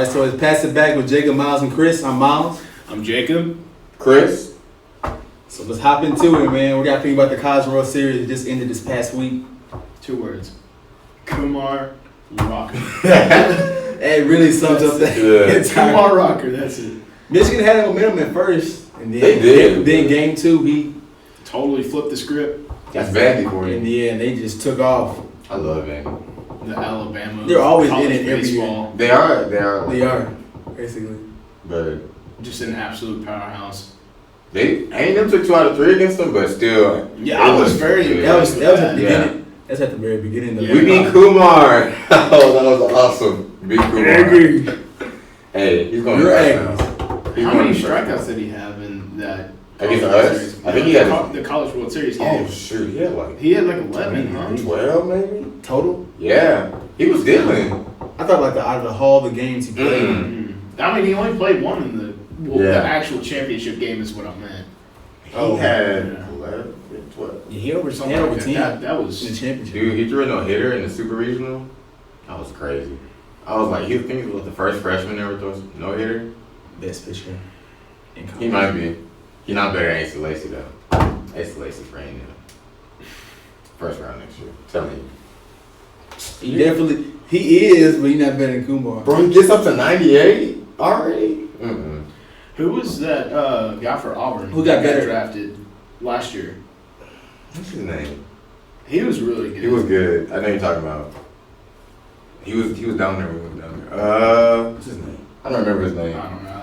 right, so it's Pass It Back with Jacob, Miles, and Chris. I'm Miles. I'm Jacob. Chris. So let's hop into it, man. What do y'all think about the College World Series that just ended this past week? 2 words. Kumar Rocker. It really sums up that entire. Kumar Rocker, that's it. Michigan had a momentum at first, and then They did. Then game 2, he Totally flipped the script. That's Vandy for in you. the end they just took off. I love Vandy. The Alabama. They're always in college it every year. baseball. They are. They are basically. But Just an absolute powerhouse. them took 2 out of 3 against them, but still. Yeah, I was very good. That was at the Yeah. beginning. That's at the very beginning of Yeah. We beat Kumar. Oh, that was awesome. Beat Kumar. Agree. Hey, he's going You're to angry. How many strikeouts did he have in that? Against College World us? Series? I think he had- the College World Series Oh, game. shoot. He had like He had like 11, huh? 12 maybe? Total. Yeah. He was dealing. I thought like out of the whole the games he played. I mean, he only played one in the Yeah. the actual championship game is what I meant. He Oh. had Yeah. 11, 12. Yeah, he over Something 10 over like 10 that in was the championship. Dude, he threw a no-hitter in the Super Regional. That was crazy. I was like, he was the first freshman to ever throw a no-hitter. Best pitcher in college. He might be. He's not better than Ace Lacy, though. Ace Lacy's right now. First round next year. Telling you. He is, but he's not better than Kumar. Bro, he gets up to 98 already? Mm-mm. Who was that guy for Auburn? Who got better? drafted last year? What's his name? He was really good. He was good. I know you're talking about. He was down there when we went down there. What's his name? I don't remember his I name. don't know.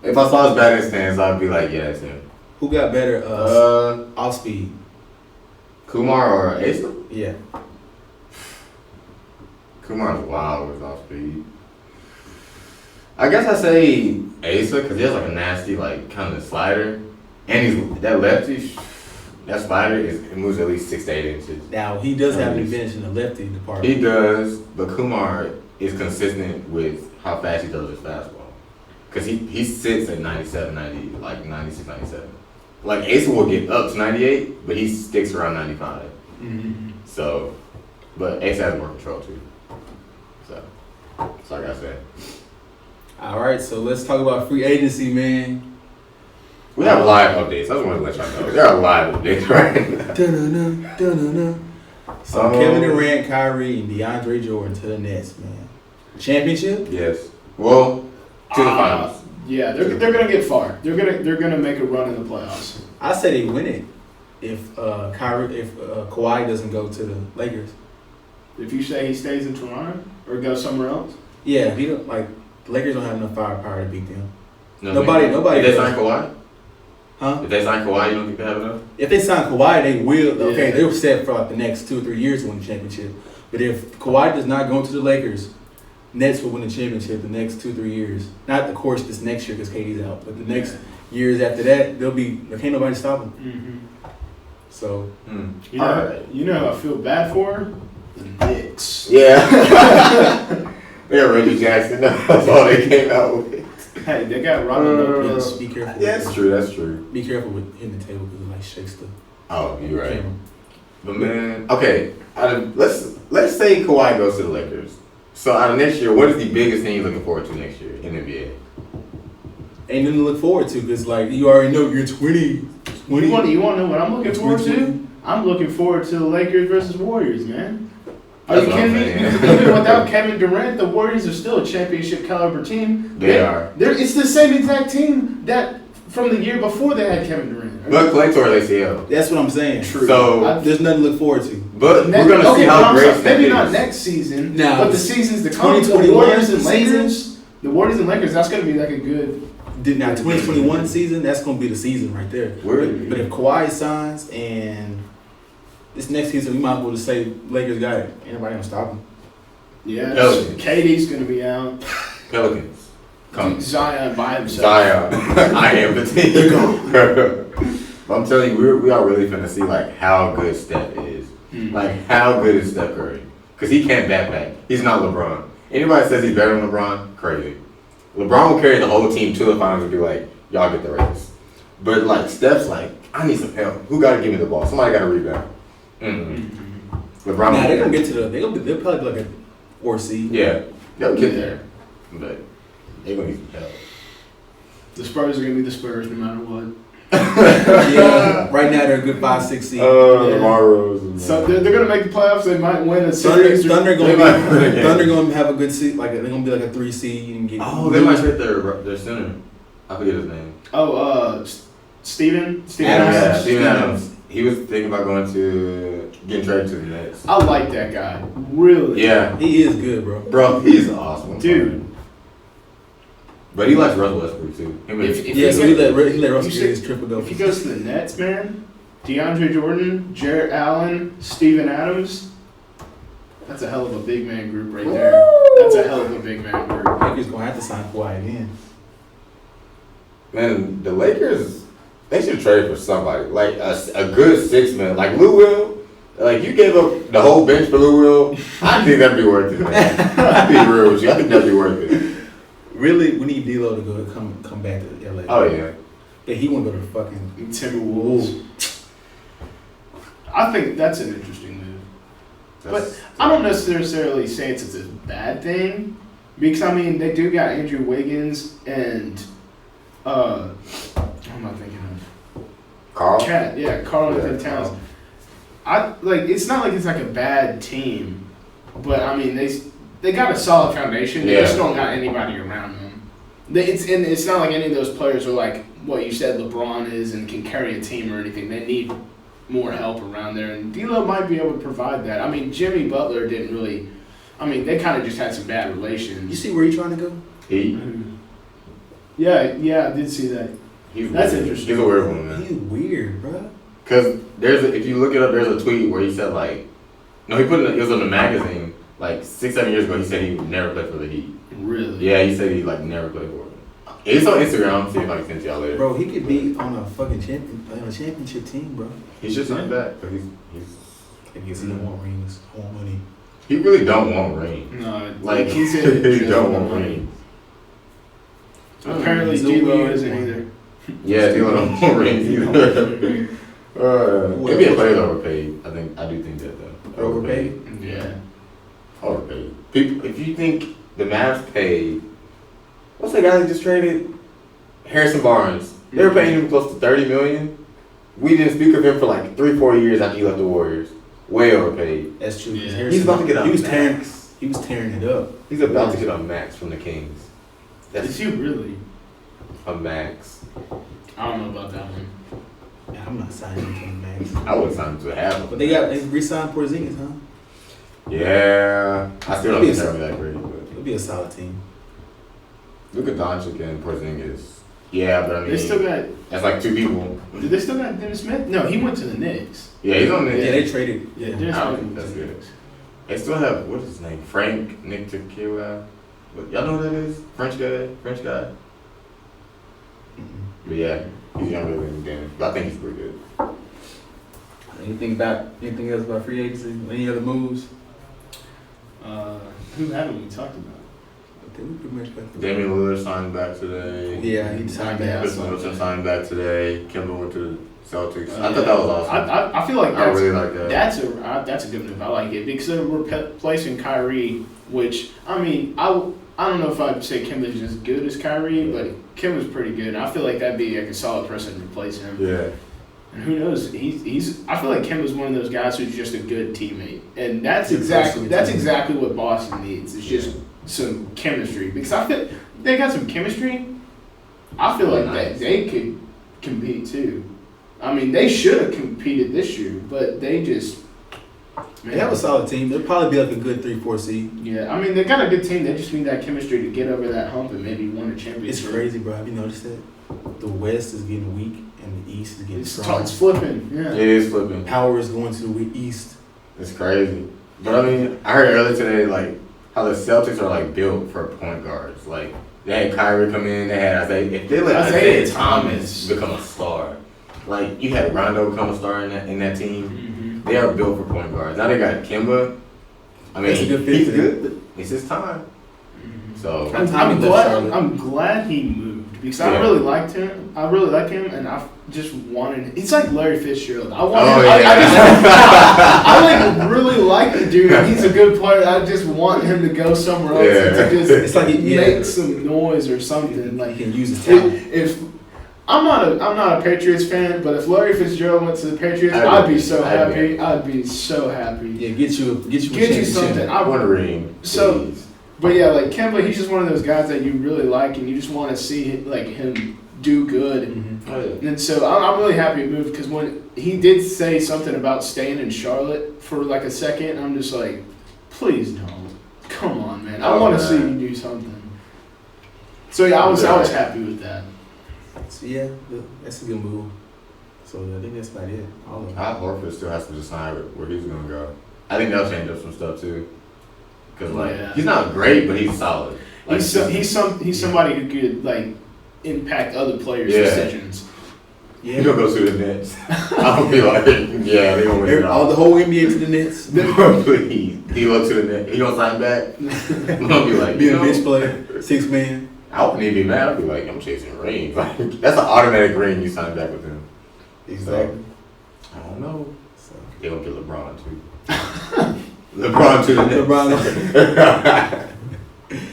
If I saw his batting stance, I'd be like, yeah, it's him. Who got better off speed? Kumar or Asa? Yeah. Kumar's wild with off speed. I guess I say Asa because he has like a nasty, like kind of slider, and he's that lefty. That slider it moves at least 6 to 8 inches. Now he does have an advantage in the lefty department. He does, but Kumar is consistent with how fast he throws his fastball. Because he sits at 97, 90, like 96, 97. Like Asa will get up to 98, but he sticks around 95. Mm-hmm. So, but Asa has more control too. So, that's all I gotta say. All right, so let's talk about free agency, man. We have live updates. I just want to let y'all know. There are live updates right now. Dun-dun-dun, dun-dun-dun. So Kevin Durant, Kyrie, and DeAndre Jordan to the Nets, man. Championship? Yes. Well, to the finals. Yeah, they're gonna get far. They're gonna make a run in the playoffs. I say they win it if Kawhi doesn't go to the Lakers. If you say he stays in Toronto or goes somewhere else, Yeah, he don't the Lakers don't have enough firepower to beat them. No, Nobody If they does. sign Kawhi? Huh? If they sign Kawhi, you don't think they have enough? If they sign Kawhi, they will. Okay, Yeah. they're set for the next 2 or 3 years to win the championship. But if Kawhi does not go to the Lakers, Nets will win the championship the next 2 or 3 years. Not, of course, this next year because KD's out, but the next years after that, they'll be. Can't nobody stop them. So you know, Alright. you know, who I feel bad for the Knicks. Yeah. They're Reggie Jackson. That's all they came out with. Hey, they got Robin Lopez. just be careful. Yeah, that's true. That's true. Be careful with hitting the table because it shakes the Oh, you're right. camera. But man, okay. Let's say Kawhi goes to the Lakers. So out of next year, what is the biggest thing you're looking forward to next year in the NBA? Ain't nothing to look forward to because you already know you're 20. You want to know what I'm looking forward to? I'm looking forward to the Lakers versus Warriors, man. Are you That's what I'm kidding me? saying. Even without Kevin Durant, the Warriors are still a championship caliber team. They are. It's the same exact team that from the year before they had Kevin Durant. But Clay tore ACL. That's what I'm saying. True. So, There's nothing to look forward to. but we're gonna see how great Steph maybe is. not next season, Now, but the seasons to come. The 2021 Warriors and season? Lakers. The Warriors and Lakers. That's gonna be like a good. Now, 2021 season, that's going to be the season right there. Word. But if Kawhi signs and this next season, we might as well just say Lakers got it. Anybody going to stop them? Yeah. Pelicans. KD's gonna be out. Pelicans. Come. Zion by himself. Zion. I am the team. But I'm telling you, we are really finna see how good Steph is. How good is Steph Curry? Because he can't back. He's not LeBron. Anybody says he's better than LeBron, crazy. LeBron will carry the whole team to the finals and be like, y'all get the race. But Steph's I need some help. Who got to give me the ball? Somebody got to rebound. LeBron. They're going to get to they'll probably be like a 4 seed. Yeah, they'll get there. But They're gonna need some help. The Spurs are gonna be the Spurs no matter what. Yeah, right now they're a good 5-6 seed. Tomorrow's. So they're gonna make the playoffs. They might win a Thunder series. gonna have a good seed. Like they're gonna be like a 3 seed and get. Oh, they might hit their center. I forget his name. Steven Adams. Yeah, Adams. Steven Adams. He was thinking about getting traded to the Nets. I like that guy. Really. Yeah, He is good, bro. bro, he's awesome, Dude. But he likes Russell Westbrook too. Yeah, so he let Russell get his triple double. If he goes to the Nets, man, DeAndre Jordan, Jarrett Allen, Steven Adams, that's a hell of a big man group right there. That's a hell of a big man group. Lakers gonna have to sign Kawhi again. Man, the Lakers, they should trade for somebody like a good 6-man, like Lou Will. Like you gave up the whole bench for Lou Will. I think that'd be worth it, man. I'll be real with you. I think that'd be worth it. Really, we need D'Lo to go come back to LA. Oh yeah. Yeah, he want to go to fucking Timberwolves. I think that's an interesting move. That's- I don't necessarily say it's a bad thing because I mean they do got Andrew Wiggins and who am I thinking of? Carl. Carl Anthony Towns. It's not like it's like a bad team, but I mean they got a solid foundation. They just don't got anybody around them. It's not like any of those players are like what you said LeBron is and can carry a team or anything. They need more help around there, and D'Lo might be able to provide that. I mean, Jimmy Butler didn't really. I mean, they kind of just had some bad relations. You see where he's trying to go? Yeah, I did see that. That's interesting. He's a weird one, man. He's weird, bro. Cause if you look it up, there's a tweet where he said like, no, it was on the magazine like 6-7 years ago. He said he would never play for the Heat. Really? Yeah, he said he like never played for them. It's on Instagram. See if I can send it to y'all later. Bro, he could be on a fucking championship team, bro. He should sign back, but he's. I guess he don't want rings, want money. He really don't want rings. No, Like he said he don't want rings. Apparently, D'Lo isn't either. Yeah, D'Lo don't want rings either. Maybe a player's overpaid. I do think that though. Overpaid? Yeah. Overpaid. People, if you think the Mavs paid, what's that guy that just traded? Harrison Barnes. They were paying him close to $30 million. We didn't speak of him for like 3-4 years after he left the Warriors. Way overpaid. That's true. Yeah. He's about to get a max. He was tearing it up. He's about to get a max from the Kings. Is he really? A max. I don't know about that one. Yeah, I'm not signing him to the max. I would sign him to half. But they re-signed Porzingis, huh? Yeah. I still don't think they'll be that great. But It'll be a solid team. look at Doncic and Porzingis. Yeah, but I mean, They still got. that's like two people. Did they still got Dennis Smith? No, he went to the Knicks. Yeah, he's on the. Yeah, they traded. Yeah, Yeah. Dennis I don't Smith think went that's to the good. Knicks. They still have what's his name? Frank Ntilikina. Y'all know who that is? French guy. But yeah, he's younger than Dennis. But I think he's pretty good. Anything else about free agency? Any other moves? Who haven't we talked about? I think we pretty much got the. Damian Lillard signed back today. Yeah, he signed Yeah. back. Chris Middleton signed back today. Kemba went to the Celtics. I thought that was awesome. I feel like I that's, really like that. that's a good move. I like it because they're replacing Kyrie, which I mean I don't know if I'd say Kemba's as good as Kyrie, but Kemba's pretty good. And I feel like that'd be like a solid person to replace him. Yeah. And who knows? He's. I feel like Kemba's one of those guys who's just a good teammate, and that's exactly what Boston needs. It's just some chemistry because I feel they got some chemistry. I feel like they could compete too. I mean, they should have competed this year, but they just. They have a solid team. They'll probably be like a good 3-4 seed. Yeah, I mean, they got a good team. They just need that chemistry to get over that hump and maybe win a championship. It's crazy, bro. Have you noticed that? The West is getting weak and the East is getting strong. It's flipping. Yeah. It is flipping. Power is going to the East. It's crazy. But I mean, I heard earlier today, like, how the Celtics are, like, built for point guards. Like, they had Kyrie come in, they had Isaiah. If they let Isaiah Thomas become a star, like, you had Rondo become a star in that team. Mm-hmm. They are built for point guards. Now they got Kemba. I mean, That's a good fit he's for them. good. It's his time. Mm-hmm. So, I'm glad he moved because I really liked him. I really like him, and I just wanted. He's like Larry Fitzgerald. I want. Oh, him, yeah. I like really like the dude. And he's a good player. I just want him to go somewhere else and to just It's like make some noise or something. Like he can use his talent. if I'm not a Patriots fan, but if Larry Fitzgerald went to the Patriots, I'd be so happy. I'd be so happy. Yeah, get you something. I want a ring. So, please. but yeah, like Kemba, he's just one of those guys that you really like, and you just want to see like him do good. Mm-hmm. Oh, yeah. And so I'm really happy he moved because when he did say something about staying in Charlotte for like a second, I'm just like, please don't. Come on, man. I want to see you do something. So yeah, I was happy with that. So yeah, that's a good move. So I think that's about it. All of it. Horford still has to decide where he's gonna go. I think they'll change up some stuff too. Cause he's not great, but he's solid. Like, he's somebody who could like impact other players' decisions. Yeah, he's gonna go to the Nets. I'll be like, yeah, they gonna win it all. The whole NBA to the Nets. Please, he go to the Nets. He gonna sign back. I'm gonna be like, be a bench player, 6 man. I wouldn't even be mad. I'd be like, I'm chasing rings. Like that's an automatic ring. You sign back with him. Exactly. So, I don't know. So they gonna get LeBron too. LeBron to the Nets.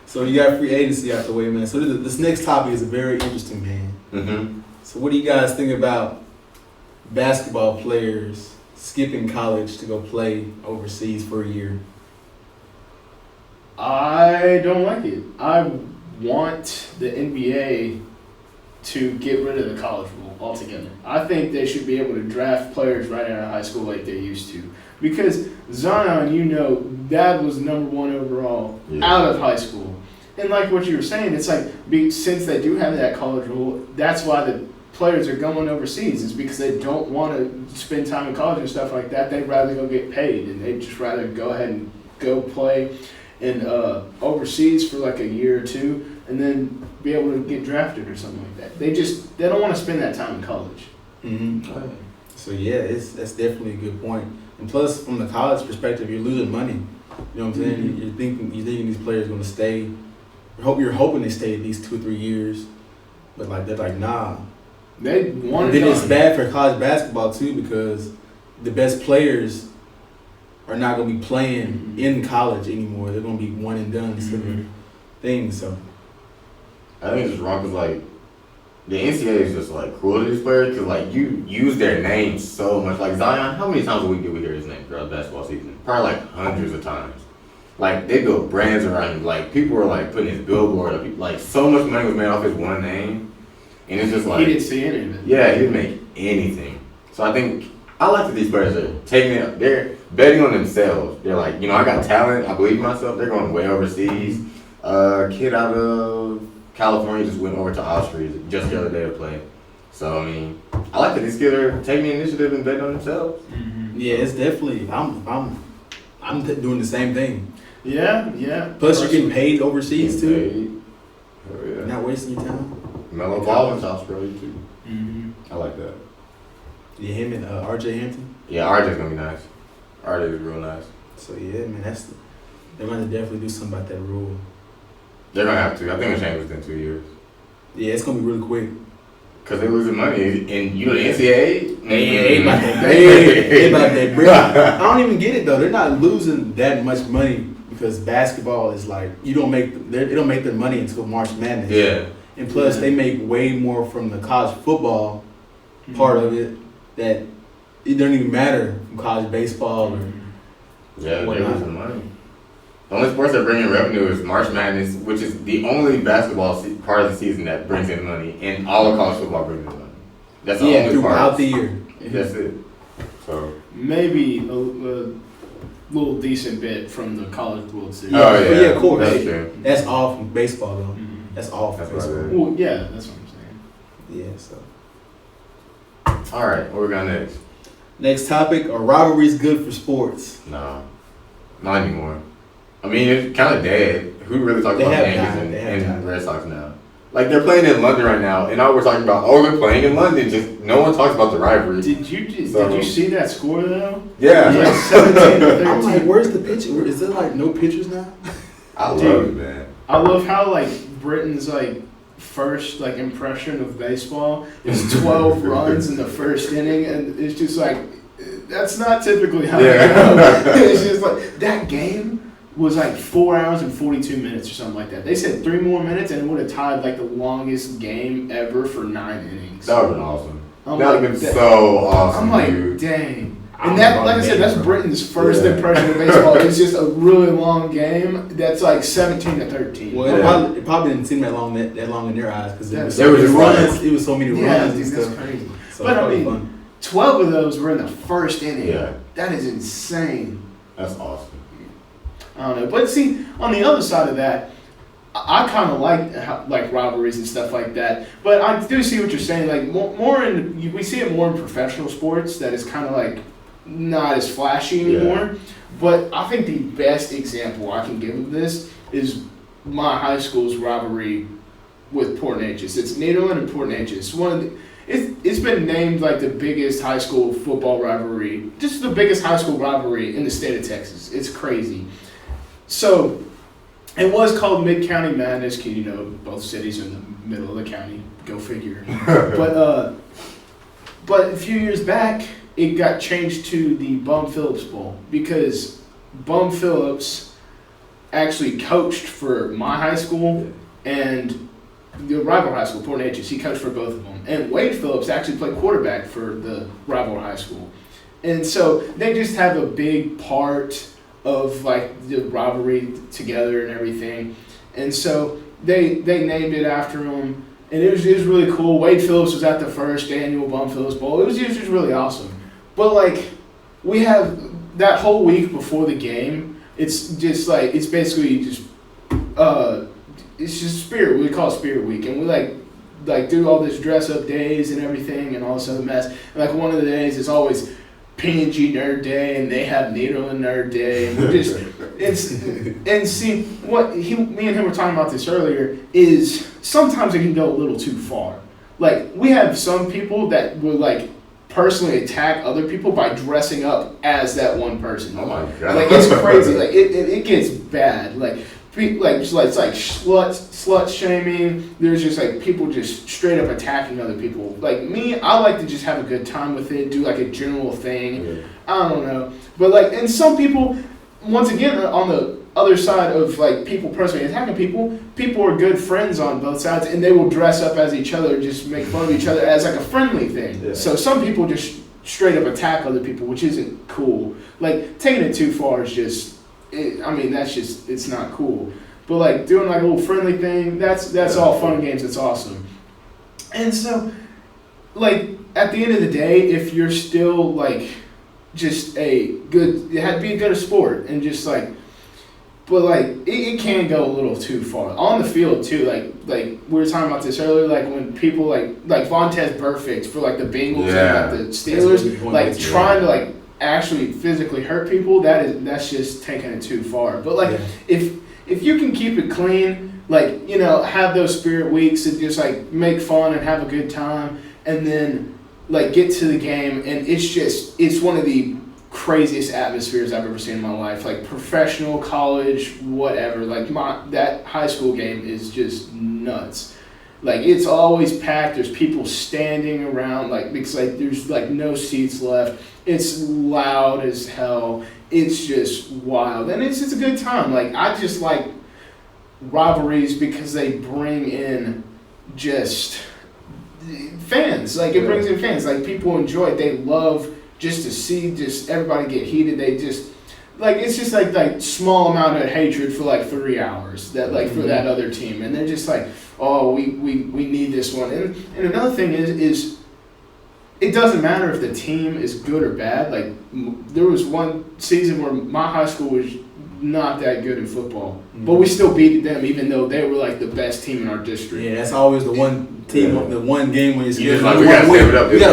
So you got free agency out the way, man. So this next topic is very interesting, man. Mm-hmm. So what do you guys think about basketball players skipping college to go play overseas for a year? I don't like it. I want the NBA to get rid of the college rule altogether. I think they should be able to draft players right out of high school like they used to. Because Zion, Dad was number 1 overall out of high school. And like what you were saying, it's like since they do have that college rule, that's why the players are going overseas. It's because they don't want to spend time in college and stuff like that. They'd rather go get paid, and they'd just rather go ahead and go play in overseas for like a year or two, and then be able to get drafted or something like that. They don't want to spend that time in college. Mm-hmm. So yeah, that's definitely a good point. And plus, from the college perspective, you're losing money. You know what I'm saying? Mm-hmm. You're thinking these players are going to stay. You're hoping they stay at least 2 or 3 years, but like they're like, nah. They want. Then it's bad for college basketball too, because the best players are not going to be playing in college anymore. They're going to be one and done sort of things. So I think it's just wrong because like the NCAA is just like cruel to these players because like you use their names so much. Like Zion, how many times a week did we hear his name throughout the basketball season? Probably like hundreds of times. Like they built brands around him. Like people were like putting his billboard up. Like so much money was made off his one name, and it's just like he didn't see any of it. Yeah, he didn't make anything. So I think I like that these players are taking it. They're betting on themselves. They're like, I got talent. I believe in myself. They're going way overseas. Kid out of California just went over to Austria just the other day to play. So I mean, I like that these kids are taking the initiative and betting on themselves. Mm-hmm. yeah, it's definitely I'm doing the same thing. Yeah. Plus, you're getting paid overseas too. Oh, yeah. You're not wasting your time. Melo Ball in Australia too. Mm-hmm. I like that. Yeah, him and RJ Hampton. Yeah, RJ's gonna be nice. RJ is real nice. So yeah, man, they're gonna definitely do something about that rule. They're gonna have to. I think it'll change within 2 years. Yeah, it's gonna be really quick. Cause they're losing money, and the NCAA. They about that bread. I don't even get it though. They're not losing that much money because basketball is like they don't make their money until March Madness. Yeah. And plus, they make way more from the college football part of it that it doesn't even matter from college baseball or they're whatnot. losing money. The only sports that bring in revenue is March Madness, which is the only basketball part of the season that brings in money, and all of college football brings in money. That's the only throughout part. the year. That's it. So Maybe a little decent bit from the College World Series. Oh yeah, yeah, of course. That's true. That's all from baseball though. Mm-hmm. That's all from That's what baseball. it is. Well, yeah, that's what I'm saying. Yeah. So All right, what we got next? next topic: are rivalries good for sports? No, not anymore. I mean, it's kind of dead. Who really talks They about have Yankees died. They have and died. Red Sox now? Like they're playing in London right now, and now we're talking about they're playing in London. Just no one talks about the rivalry. Did you see that score though? Yeah, Yeah, 17 to 13. I'm like, where's the picture? Is there like no pictures now? I love Dude. it, man. I love how like Britain's like first like impression of baseball is 12 runs in the first inning, and it's just like that's not typically how it goes. It's just like that game was like 4 hours and 42 minutes or something like that. They said 3 more minutes and it would have tied like the longest game ever for 9 innings. That would have been awesome. That would have been so awesome. I'm like, dude. dang. And that, like I said, that's Britain's first impression of baseball. It's just a really long game that's like 17-13. Well, it probably didn't seem that long in their eyes because it was so many runs and that's stuff. crazy. So but I mean, fun. 12 of those were in the first inning. Yeah. That is insane. That's awesome. I don't know. But see, on the other side of that, I kind of like rivalries and stuff like that. But I do see what you're saying. Like we see it more in professional sports that is kind of like not as flashy anymore. Yeah. But I think the best example I can give of this is my high school's rivalry with Port Neches. It's Nederland and Port Neches. It's been named like the biggest high school football rivalry, just the biggest high school rivalry in the state of Texas. It's crazy. So it was called Mid-County Madness because, both cities are in the middle of the county. Go figure. But a few years back, it got changed to the Bum Phillips Bowl because Bum Phillips actually coached for my high school and the rival high school, Port Neches. He coached for both of them. And Wade Phillips actually played quarterback for the rival high school. And so they just have a big part of like the rivalry together and everything. And so they named it after him. And it was really cool. Wade Phillips was at the first annual Bum Phillips Bowl. It was just really awesome. But like we have that whole week before the game, it's just like it's basically just it's just Spirit. We call it Spirit Week, and we like do all this dress up days and everything and all this other mess. And like one of the days is always P&G Nerd Day, and they have Nederland Nerd Day, and we just and see what me and him were talking about this earlier is sometimes it can go a little too far. Like we have some people that will like personally attack other people by dressing up as that one person. Oh my god! Like it's crazy. Like it gets bad. Like it's like slut shaming. There's just like people just straight up attacking other people. Like me, I like to just have a good time with it, do like a general thing. Yeah. I don't know, but like, and some people, once again, on the other side of like people personally attacking people are good friends on both sides, and they will dress up as each other, just make fun of each other as like a friendly thing. Yeah. So some people just straight up attack other people, which isn't cool. Like taking it too far is just. It's not cool. But like doing like a little friendly thing, that's all fun and games. It's awesome. And so, like at the end of the day, if you're still like just you have to be a good sport and just like, but like it can go a little too far on the field too. Like we were talking about this earlier. Like when people like Vontaze Burfict for like the Bengals and like the Steelers, like trying to like. Actually physically hurt people, that's just taking it too far. But like if you can keep it clean, like have those spirit weeks and just like make fun and have a good time, and then like get to the game, and it's one of the craziest atmospheres I've ever seen in my life. Like professional, college, whatever. Like that high school game is just nuts. Like it's always packed. There's people standing around, like because like there's like no seats left. It's loud as hell. It's just wild, and it's a good time. Like I just like rivalries because they bring in just fans. Like it brings in fans. Like people enjoy it. They love just to see just everybody get heated. They just like it's just like small amount of hatred for like 3 hours that like for that other team, and they're just like, oh, we need this one. And another thing is it doesn't matter if the team is good or bad. Like there was one season where my high school was not that good in football, but we still beat them even though they were like the best team in our district. Yeah, that's always the one team, the one game when it's we gotta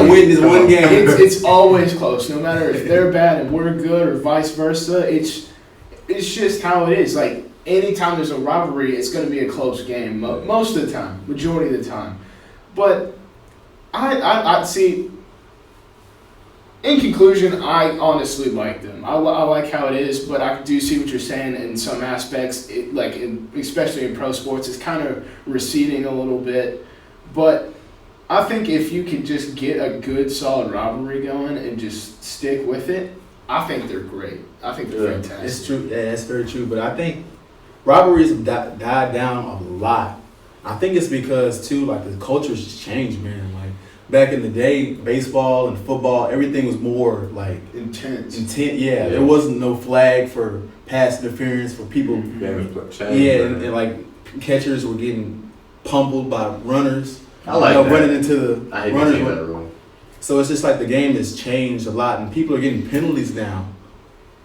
win this one game. It's always close, no matter if they're bad and we're good or vice versa. It's just how it is. Like anytime there's a rivalry, it's going to be a close game most of the time, majority of the time. But I see. in conclusion, I honestly like them. I like how it is, but I do see what you're saying in some aspects. Especially in pro sports, it's kind of receding a little bit. But I think if you could just get a good, solid rivalry going and just stick with it, I think they're great. I think they're fantastic. It's true. Yeah, that's very true. But I think rivalries have died down a lot. I think it's because, too, like, the culture's just changed, man. Like, back in the day, baseball and football, everything was more, like... Intense. Yeah. There wasn't no flag for pass interference for people. And, like, catchers were getting pummeled by runners. I like that. Running into the runners. That rule. So it's just like the game has changed a lot, and people are getting penalties now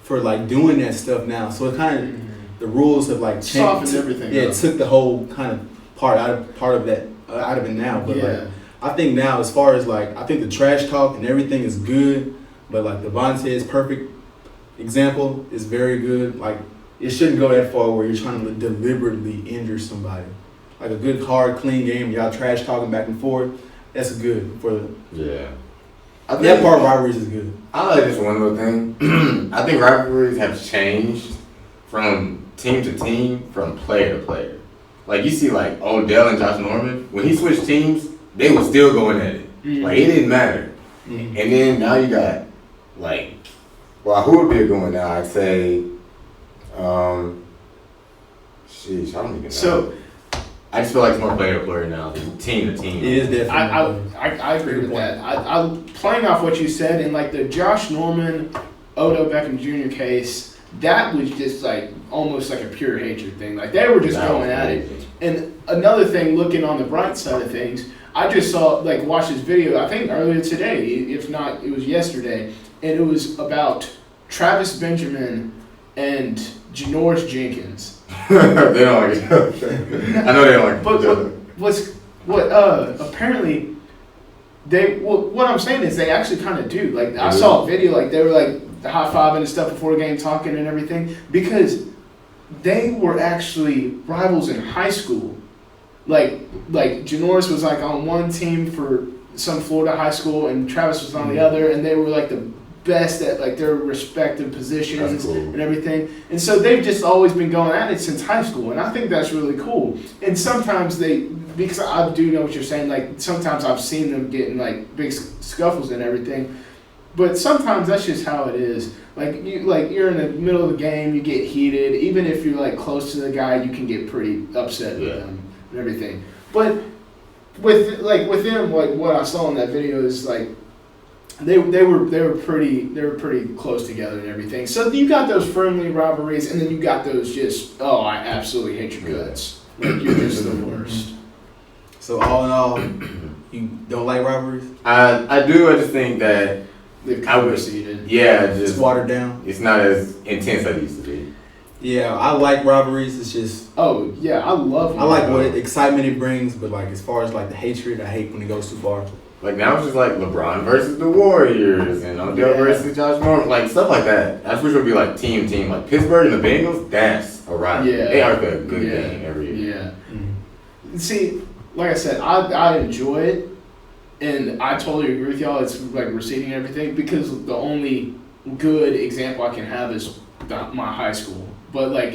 for, like, doing that stuff now. So it kind of... The rules have, like, changed. Softened everything. Yeah, it took the whole kind of part of that out of it now. But like, I think now, as far as like, I think the trash talk and everything is good, but like Devontae's perfect example is very good. Like, it shouldn't go that far where you're trying to deliberately injure somebody. Like a good, hard, clean game, y'all trash talking back and forth. That's good for the. Yeah. That part of rivalries is good. I like this one little thing. I think rivalries have changed from team to team, from player to player. Like, you see, like, Odell and Josh Norman, when he switched teams, they were still going at it. Mm-hmm. Like, it didn't matter. Mm-hmm. And then now you got, like, well, who would be a good one now? I'd say, sheesh, I don't even know. So, I just feel like it's more player to player now than team to team. It is definitely. I agree with that. I playing off what you said, in, like, the Josh Norman, Odell Beckham Jr. case, that was just like almost like a pure hatred thing. Like, they were just going at it. And another thing, looking on the bright side of things, I just watched this video, I think earlier today, if not, it was yesterday, and it was about Travis Benjamin and Janoris Jenkins. They don't like each other. I know they don't like each other. Apparently, what I'm saying is they actually kind of do. Like, I saw a video, like, they were like high-fiving and stuff before the game, talking and everything, because they were actually rivals in high school. Like Janoris was like on one team for some Florida high school, and Travis was on the other, and they were like the best at like their respective positions and everything. And so they've just always been going at it since high school, and I think that's really cool. And sometimes because I do know what you're saying, like sometimes I've seen them getting like big scuffles and everything. But sometimes that's just how it is. You're in the middle of the game, you get heated. Even if you're like close to the guy, you can get pretty upset with them and everything. But with them, like what I saw in that video is like they were pretty close together and everything. So you got those friendly rivalries, and then you got those just I absolutely hate your guts. Like, you're just the worst. So all in all, you don't like rivalries? I do. I just think that. They've kind of receded. Yeah, just watered down. It's not as intense as it used to be. Yeah, I like rivalries. It's just. Oh yeah, I love them. I like what excitement it brings, but like as far as like the hatred, I hate when it goes too far. Like now it's just like LeBron versus the Warriors and Odell versus Josh Norman, like stuff like that. That's what would be like team. Like Pittsburgh and the Bengals. That's a rivalry. Yeah, they are a good game every year. Yeah. Mm-hmm. See, like I said, I enjoy it. And I totally agree with y'all. It's like receding and everything, because the only good example I can have is my high school. But like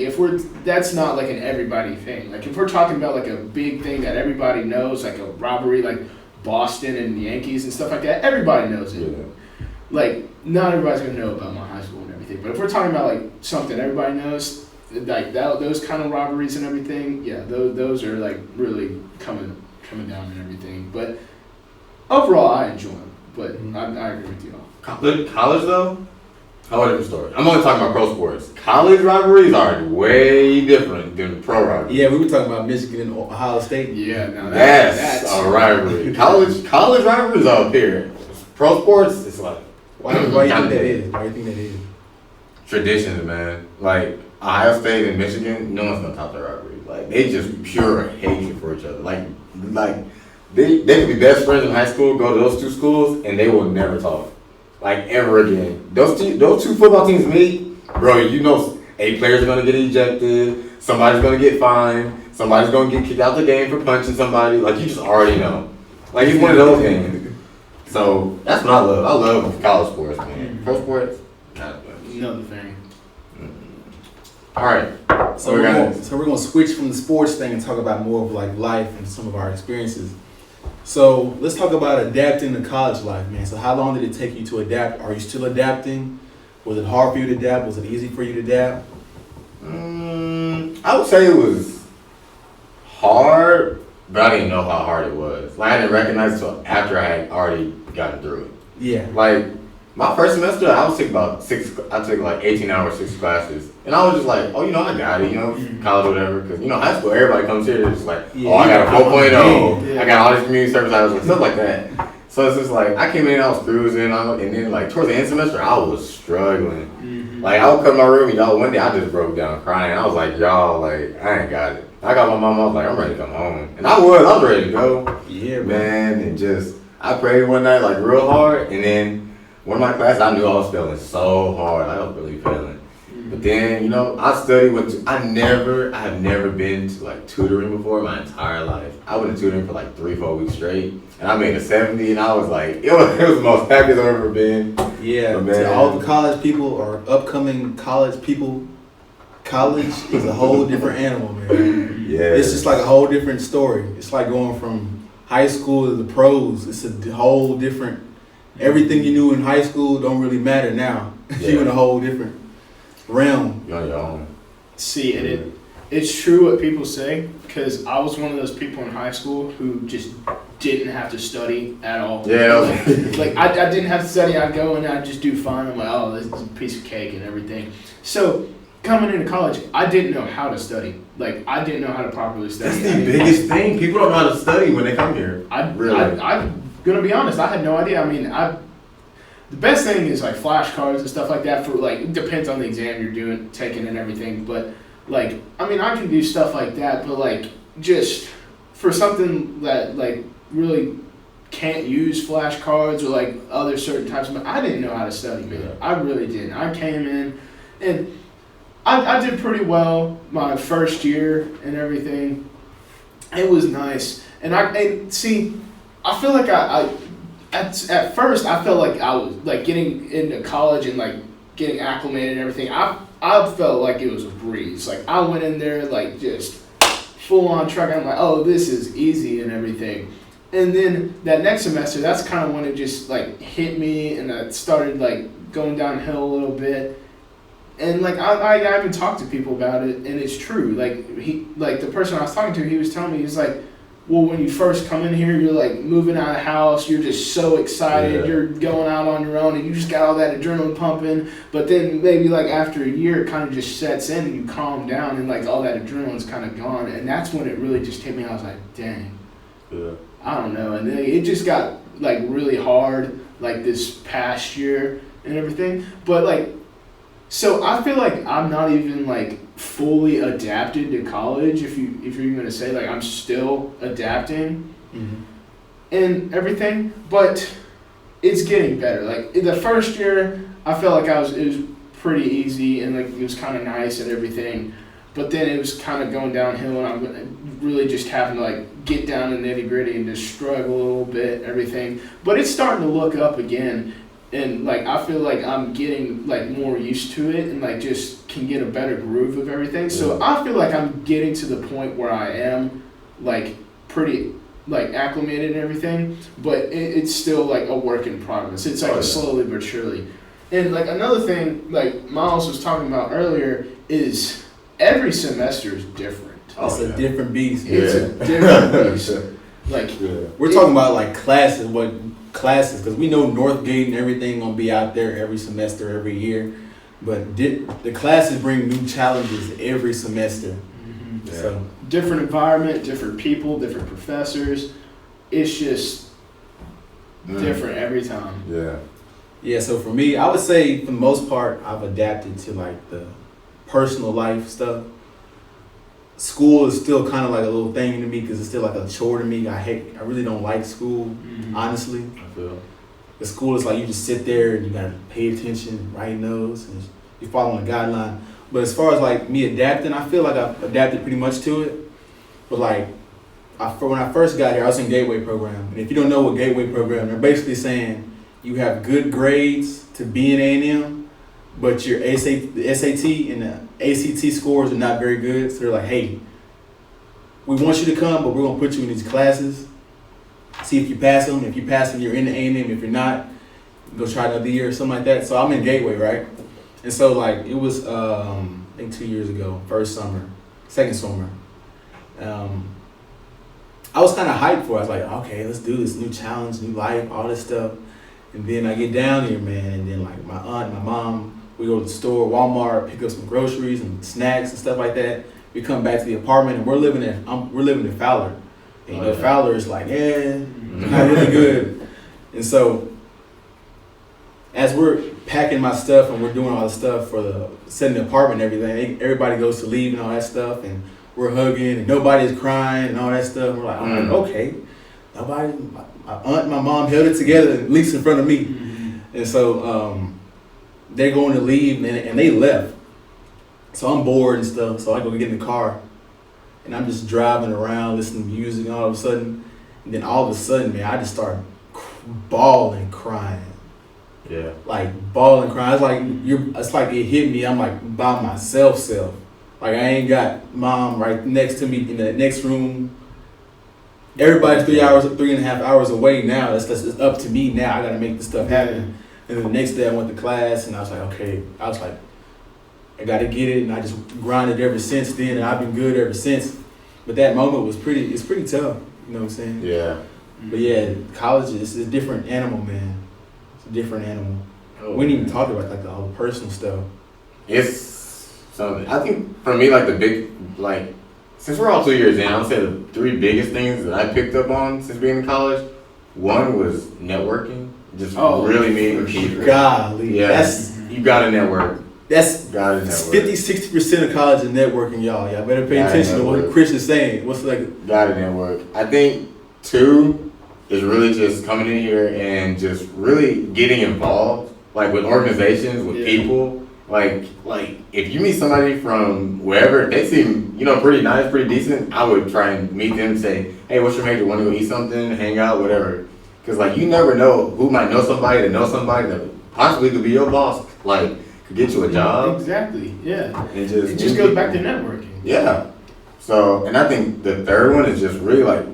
that's not like an everybody thing. Like if we're talking about like a big thing that everybody knows, like a rivalry, like Boston and the Yankees and stuff like that, everybody knows it. Yeah. Like not everybody's gonna know about my high school and everything. But if we're talking about like something everybody knows, like those kind of rivalries and everything, yeah, those are like really coming down and everything. But overall, I enjoy them, but I agree with you all. College, though? Whole different story. I'm only talking about pro sports. College rivalries are way different than pro rivalries. Yeah, we were talking about Michigan and Ohio State. Yeah, now that's a rivalry. College rivalries are up here. Pro sports, it's like... Why do you think that is? Why do you think that is? Traditions, man. Like, Ohio State and Michigan, no one's going to top their rivalry. Like, they just pure hatred for each other. Like they could be best friends in high school, go to those two schools, and they will never talk. Like, ever again. Those two football teams meet, bro, you know a player's going to get ejected, somebody's going to get fined, somebody's going to get kicked out the game for punching somebody. Like, you just already know. Like, it's one of those games. So that's what I love. I love college sports, man. Pro sports, not as much. Another thing. All right. So we're gonna switch from the sports thing and talk about more of like life and some of our experiences. So let's talk about adapting to college life, man. So how long did it take you to adapt? Are you still adapting? Was it hard for you to adapt? Was it easy for you to adapt? I would say it was hard, but I didn't know how hard it was. Like I didn't recognize it until after I had already gotten through it. Yeah. Like my first semester, I was taking about I took like 18 hours, 6 classes. And I was just like, oh, I got it, college or whatever. Because, high school, everybody comes here, they're just like, oh, I got a 4.0. I got all this community service hours and stuff like that. So it's just like, I came in, I was cruising, and then like towards the end of the semester, I was struggling. Like I would come to my room, and one day I just broke down crying. I was like, y'all, like, I ain't got it. I got my mom, I was like, I'm ready to come home. And I was ready to go. Yeah, man. And just, I prayed one night, like, real hard. And then one of my classes, I knew I was failing so hard. I was really failing. But then, I studied I have never been to like tutoring before my entire life. I went to tutoring for like 3-4 weeks straight, and I made a 70, and I was like, it was the most happiest I've ever been. Yeah, to all the college people or upcoming college people, college is a whole different animal, man. Yeah, it's just like a whole different story. It's like going from high school to the pros. It's a whole different. Everything you knew in high school don't really matter now. Yeah. You're in a whole different realm. You're on your own. See, and it's true what people say, because I was one of those people in high school who just didn't have to study at all. Yeah. Like I didn't have to study. I'd go and I'd just do fine. I'm like, oh, this is a piece of cake and everything. So coming into college, I didn't know how to study. Like I didn't know how to properly study. That's the biggest thing. People don't know how to study when they come here. I'm gonna be honest. I had no idea. I mean, the best thing is like flashcards and stuff like that for like, it depends on the exam you're taking and everything. But like, I mean, I can do stuff like that, but like just for something that like really can't use flashcards or like other certain types of, I didn't know how to study, man. Yeah. I really didn't. I came in and I did pretty well my first year and everything. It was nice. And see, I feel like at first, I felt like I was like getting into college and like getting acclimated and everything. I felt like it was a breeze. Like I went in there like just full on truck. I'm like, oh, this is easy and everything. And then that next semester, that's kind of when it just like hit me, and I started like going downhill a little bit. And like I even talked to people about it, and it's true. Like the person I was talking to, he was telling me, he's like, well, when you first come in here, you're like moving out of the house, you're just so excited, you're going out on your own, and you just got all that adrenaline pumping. But then maybe like after a year, it kind of just sets in, and you calm down, and like all that adrenaline's kind of gone. And that's when it really just hit me. I was like, dang, I don't know. And then it just got like really hard, like this past year and everything. But like, so I feel like I'm not even like fully adapted to college, if you're even gonna say, like I'm still adapting and everything, but it's getting better. Like in the first year, I felt like it was pretty easy and like it was kind of nice and everything, but then it was kind of going downhill, and I'm really just having to like get down to nitty gritty and just struggle a little bit, everything. But it's starting to look up again. And like I feel like I'm getting like more used to it, and like just can get a better groove of everything. So I feel like I'm getting to the point where I am like pretty like acclimated and everything, but it's still like a work in progress. It's like slowly but surely. And like another thing like Miles was talking about earlier is every semester is different. It's a different beast. It's a different beast. Like we're talking about like classes, because we know Northgate and everything gonna be out there every semester, every year, but the classes bring new challenges every semester. So different environment, different people, different professors. It's just different every time. Yeah. So for me, I would say for the most part, I've adapted to like the personal life stuff. School is still kind of like a little thing to me because it's still like a chore to me. I really don't like school, honestly. I feel. The school is like you just sit there and you gotta pay attention, write notes, and you're following a guideline. But as far as like me adapting, I feel like I've adapted pretty much to it. But like when I first got here, I was in Gateway program. And if you don't know what Gateway program, they're basically saying you have good grades to be in A&M, but your the SAT and the ACT scores are not very good. So they're like, hey, we want you to come, but we're going to put you in these classes. See if you pass them. If you pass them, you're in the A&M. If you're not, go try another year or something like that. So I'm in Gateway, right? And so like it was I think 2 years ago, second summer. I was kind of hyped for it. I was like, okay, let's do this new challenge, new life, all this stuff. And then I get down here, man, and then like my aunt and my mom, we go to the store, Walmart, pick up some groceries and snacks and stuff like that. We come back to the apartment and we're living in Fowler. And you know, Fowler is like, not really good. And so as we're packing my stuff and we're doing all the stuff for the setting the apartment and everything, everybody goes to leave and all that stuff, and we're hugging and nobody's crying and all that stuff. We're like, I'm like, okay, nobody. My aunt and my mom held it together, at least in front of me. And so they're going to leave and they left. So I'm bored and stuff. So I go get in the car and I'm just driving around listening to music. And all of a sudden, man, I just start bawling, crying. Yeah. Like bawling, crying. It's like it hit me. I'm like by myself. Like I ain't got mom right next to me in the next room. Everybody's 3.5 hours away now. It's up to me now. I gotta make this stuff happen. And then the next day I went to class and I was like, okay. I was like, I gotta get it, and I just grinded ever since then, and I've been good ever since. But that moment was pretty tough. You know what I'm saying? Yeah. But yeah, college is a different animal, man. It's a different animal. We didn't even talk about like all the personal stuff. It's something. I think for me, like the big, like, since we're all 2 years in, I'll say the 3 biggest things that I picked up on since being in college. One was networking, just really meeting people. Golly, yeah, you got to network. That's 50-60% of college is networking, y'all. Y'all better pay attention to what Chris is saying. Got to network. I think 2 is really just coming in here and just really getting involved, like with organizations, with people. Like if you meet somebody from wherever, they seem, pretty nice, pretty decent, I would try and meet them and say, hey, what's your major? Want to go eat something, hang out, whatever. Because like you never know who might know somebody that possibly could be your boss. Like could get you a job. Exactly. Yeah. It just goes back to networking. Yeah. So, and I think the third one is just really like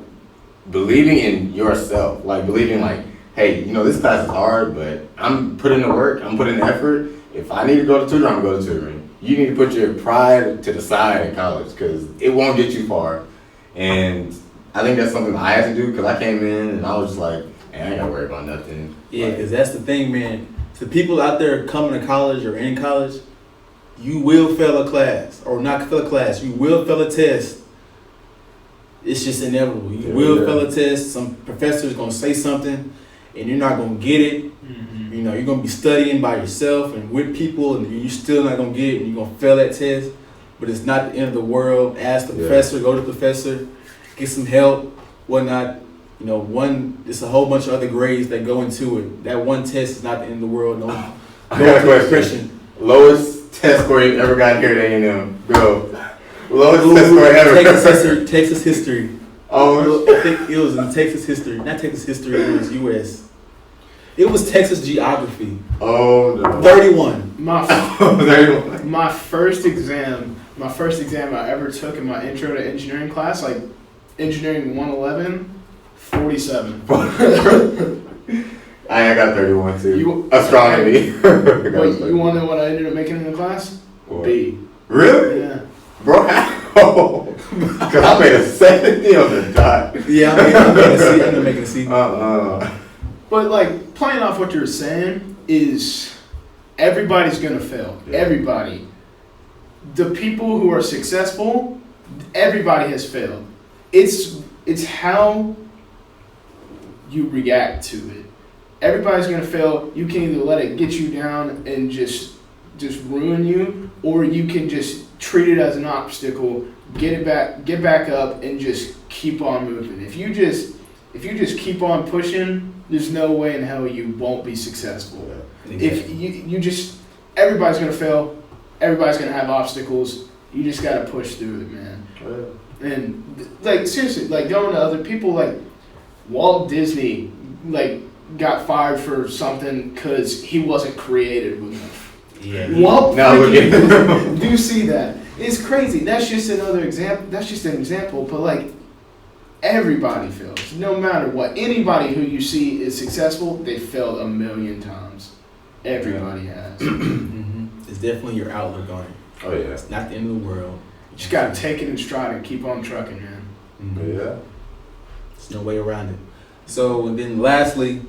believing in yourself. Like believing like, hey, this class is hard, but I'm putting the work, I'm putting the effort. If I need to go to tutoring, I'm going to go to tutoring. You need to put your pride to the side in college because it won't get you far. And I think that's something I had to do because I came in and I was just like, hey, I ain't got to worry about nothing. Yeah, because that's the thing, man. To people out there coming to college or in college, you will fail a class or not fail a class. You will fail a test. It's just inevitable. You will fail a test. Some professor's going to say something and you're not going to get it. You're going to be studying by yourself and with people and you're still not going to get it and you're going to fail that test. But it's not the end of the world. Ask the professor, go to the professor, get some help, whatnot. It's a whole bunch of other grades that go into it. That one test is not the end of the world. No, I got a question. Lowest test score you've ever got here at A&M? Go. Lowest test score ever. Texas history. Oh, I think it was in Texas history. Not Texas history, it was U.S. It was Texas geography. Oh, no. 31. My first exam I ever took in my intro to engineering class, like engineering 111, 47. I got 31 too. Astronomy. Wait, you want to know what I ended up making in the class? What? B. Really? Yeah. Bro, how? Because I made a 70 on the dot. Yeah, I'm making a C. I'm gonna make a C. But like playing off what you're saying is everybody's gonna fail. Yeah. Everybody. The people who are successful, everybody has failed. It's how you react to it. Everybody's gonna fail. You can either let it get you down and just ruin you, or you can just treat it as an obstacle, get back up, and just keep on moving. If you just keep on pushing, there's no way in hell you won't be successful. Exactly. If everybody's gonna fail, everybody's gonna have obstacles. You just gotta push through it, man. And like seriously, like going to other people, like Walt Disney, like got fired for something because he wasn't creative enough. Yeah. Walt, Now look at him. do you see that? It's crazy. That's just another example. That's just an example. But like, everybody fails, no matter what. Anybody who you see is successful, they failed a million times. Everybody has. It's definitely your outlook on it. Oh yeah. It's not the end of the world. You just gotta take it in stride and keep on trucking, man. Yeah. There's no way around it. So, and then lastly,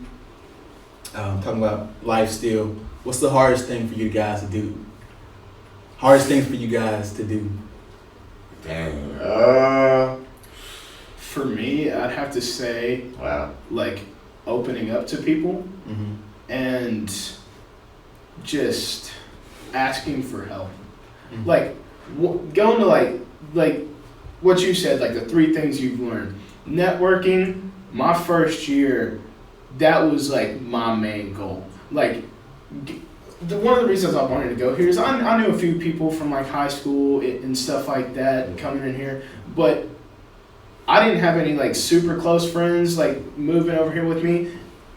talking about life still, what's the hardest thing for you guys to do? Hardest thing for you guys to do? Dang. For me, I'd have to say, Wow. like, opening up to people Mm-hmm. and just asking for help. Mm-hmm. Like, going to like what you said, like the 3 things you've learned. Networking, my first year, that was like my main goal. Like, one of the reasons I wanted to go here is I knew a few people from like high school and stuff like that coming in here, but I didn't have any like super close friends like moving over here with me.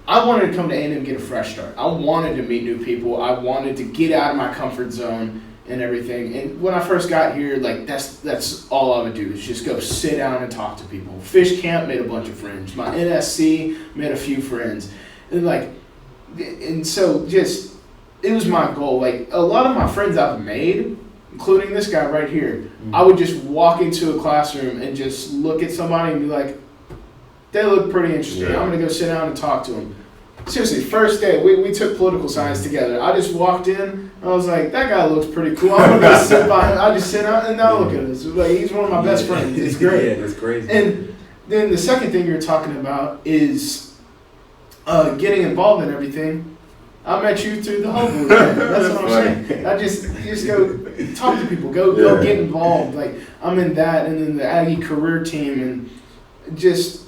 I wanted to come to A&M and get a fresh start. I wanted to meet new people. I wanted to get out of my comfort zone and everything. And when I first got here, like that's all I would do is just go sit down and talk to people. Fish camp, made a bunch of friends. My NSC, made a few friends. And so just, it was my goal. Like a lot of my friends I've made, including this guy right here, I would just walk into a classroom and just look at somebody and be like, they look pretty interesting. Yeah. I'm going to go sit down and talk to them. Seriously, first day, we took political science together. I just walked in, and I was like, that guy looks pretty cool. I'm going to go sit by him. I just sit down and now look at us. Like, he's one of my best friends. It's great. Yeah, that's crazy. And then the second thing you're talking about is getting involved in everything. I met you through the whole group. That's what I'm saying. You just go talk to people. Go get involved. Like, I'm in that, and then the Aggie career team, and just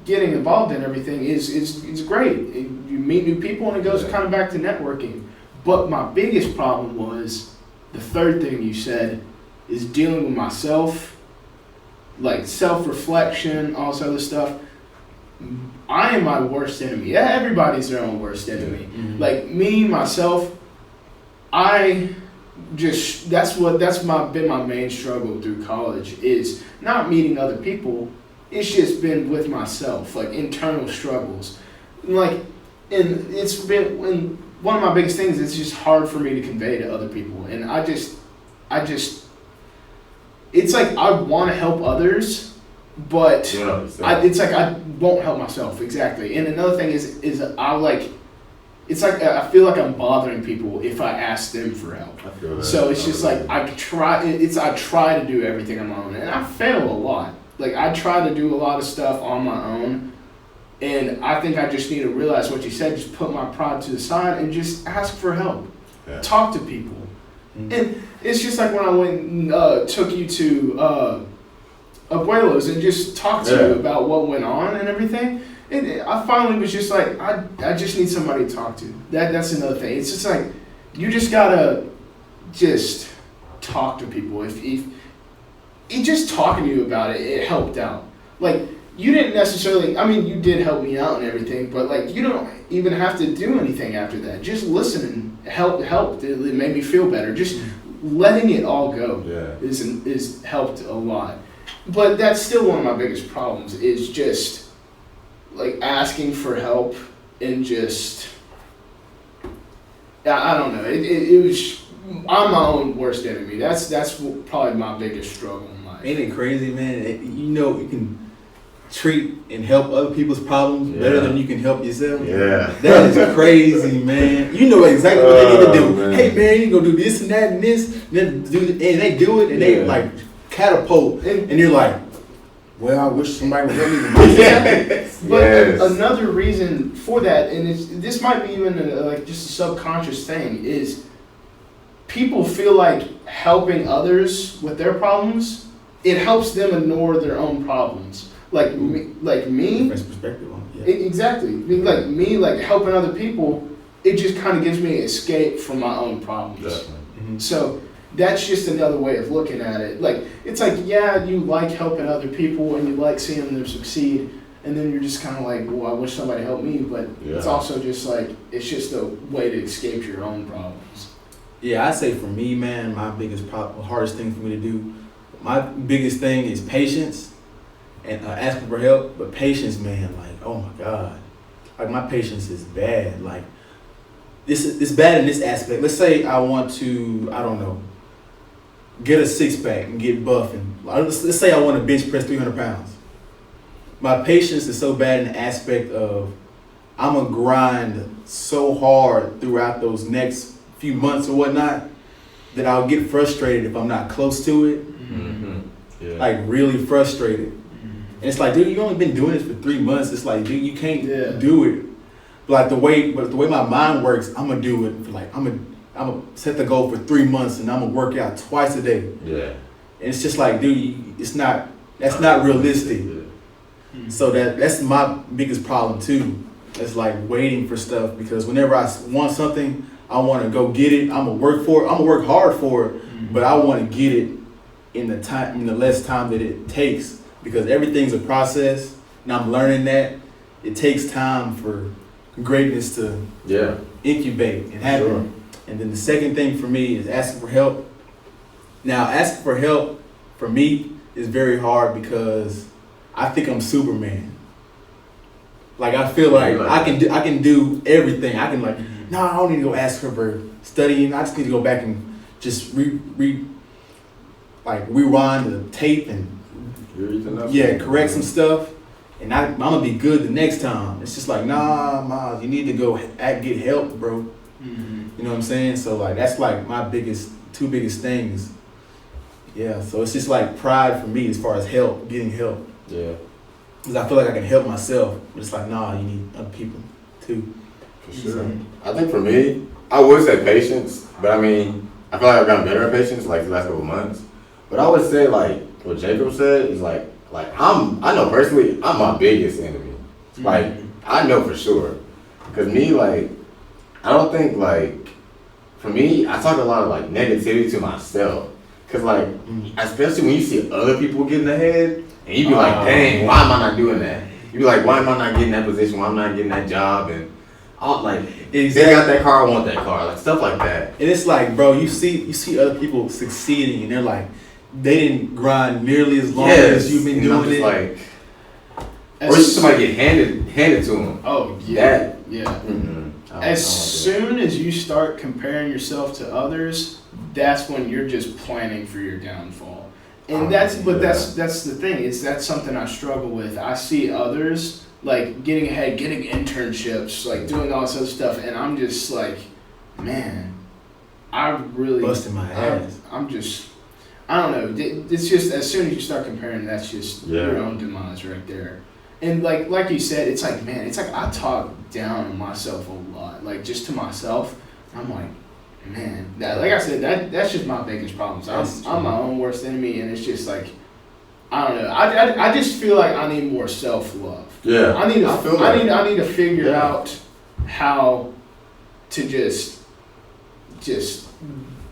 getting involved in everything is great. You meet new people, and it goes kind of back to networking. But my biggest problem was the third thing you said is dealing with myself, like self-reflection, all this other stuff. I am my worst enemy. Yeah, everybody's their own worst enemy. Mm-hmm. Like me, myself, been my main struggle through college is not meeting other people. It's just been with myself, like internal struggles. And it's been one of my biggest things. It's just hard for me to convey to other people, and I just, it's like I want to help others, but it's like I won't help myself exactly. And another thing is it's like I feel like I'm bothering people if I ask them for help. So it's just like I try to do everything on my own, and I fail a lot. Like, I try to do a lot of stuff on my own, and I think I just need to realize what you said, just put my pride to the side and just ask for help. Yeah. Talk to people. Mm-hmm. And it's just like when I went and took you to Abuelo's and just talked to you about what went on and everything. And I finally was just like, I just need somebody to talk to. That's another thing. It's just like, you just gotta just talk to people. If just talking to you about it helped out. Like, you didn't necessarily, I mean, you did help me out and everything, but like, you don't even have to do anything after that. Just listening helped. It made me feel better. Just letting it all go is helped a lot. But that's still one of my biggest problems is just like asking for help and just, I don't know. It was, I'm my own worst enemy. That's probably my biggest struggle in life. Ain't it crazy, man? You can treat and help other people's problems better than you can help yourself. Yeah. That is crazy, man. You know exactly what they need to do. Man. Hey, man, you go do this and that and this, and then and they do it, and they like catapult, and you're like, well, I wish somebody would help me with this. But another reason for that, and this might be even like just a subconscious thing, is people feel like helping others with their problems, it helps them ignore their own problems. Like me. Different perspective on it. Exactly. Like me, like helping other people, it just kind of gives me an escape from my own problems. Definitely. So that's just another way of looking at it. Like, it's like, yeah, you like helping other people and you like seeing them succeed, and then you're just kind of like, well, I wish somebody helped me, but it's also just like, it's just a way to escape your own problems. Yeah, I say for me, man, my biggest problem, hardest thing for me to do, my biggest thing is patience and asking for help. But patience, man, like, oh my God, like my patience is bad. Like, it's bad in this aspect. Let's say I want to, I don't know, get a six-pack and get buff, and let's say I want to bench press 300 pounds. My patience is so bad in the aspect of I'm going to grind so hard throughout those next few months or whatnot that I'll get frustrated if I'm not close to it. Mm-hmm. Yeah. Like, really frustrated. And it's like, dude, you only been doing this for 3 months. It's like, dude, you can't do it. But the way my mind works, I'm going to do it for like, I'm gonna set the goal for 3 months and I'm gonna work out twice a day. Yeah. And it's just like, dude, that's not realistic. Yeah. So that's my biggest problem too. It's like waiting for stuff, because whenever I want something, I want to go get it. I'm gonna work for it. I'm gonna work hard for it, but I want to get it in the less time that it takes, because everything's a process, and I'm learning that it takes time for greatness to incubate and happen. Sure. And then the second thing for me is asking for help. Now, asking for help for me is very hard because I think I'm Superman. Like, I feel like I can do everything. I can I don't need to go ask her for studying. I just need to go back and just rewind the tape and correct some stuff, and I'm gonna be good the next time. It's just like, nah, Miles, you need to go get help, bro. Mm-hmm. You know what I'm saying? So like, that's like my two biggest things. Yeah. So it's just like pride for me as far as getting help. Yeah. Because I feel like I can help myself, but it's like, nah, you need other people too. For sure. I think for me, I would say patience, but I mean, I feel like I've gotten better at patience like the last couple of months. But I would say like what Jacob said is like I know personally I'm my biggest enemy. Mm-hmm. Like, I know for sure. Because me, like, I don't think, like, for me, I talk a lot of, like, negativity to myself. Because, like, especially when you see other people getting ahead, and you be like, dang, why am I not doing that? You be like, why am I not getting that position? Why am I not getting that job? And, they got that car, I want that car. Like, stuff like that. And it's like, bro, you see other people succeeding, and they're like, they didn't grind nearly as long as you've been doing it. Like, or somebody get handed to them. Oh, yeah. Yeah. Mm-hmm. As soon as you start comparing yourself to others, that's when you're just planning for your downfall. And that's the thing. That's something I struggle with. I see others like getting ahead, getting internships, like doing all this other stuff, and I'm just like, man, I really busting my ass. I don't know. It's just, as soon as you start comparing, that's just your own demise right there. And like you said, it's like, man, it's like I talk down on myself a lot, like just to myself. I'm like, man, like I said, that's just my biggest problem. So I'm my own worst enemy, and it's just like, I don't know. I just feel like I need more self-love. Yeah. I need to figure out how to just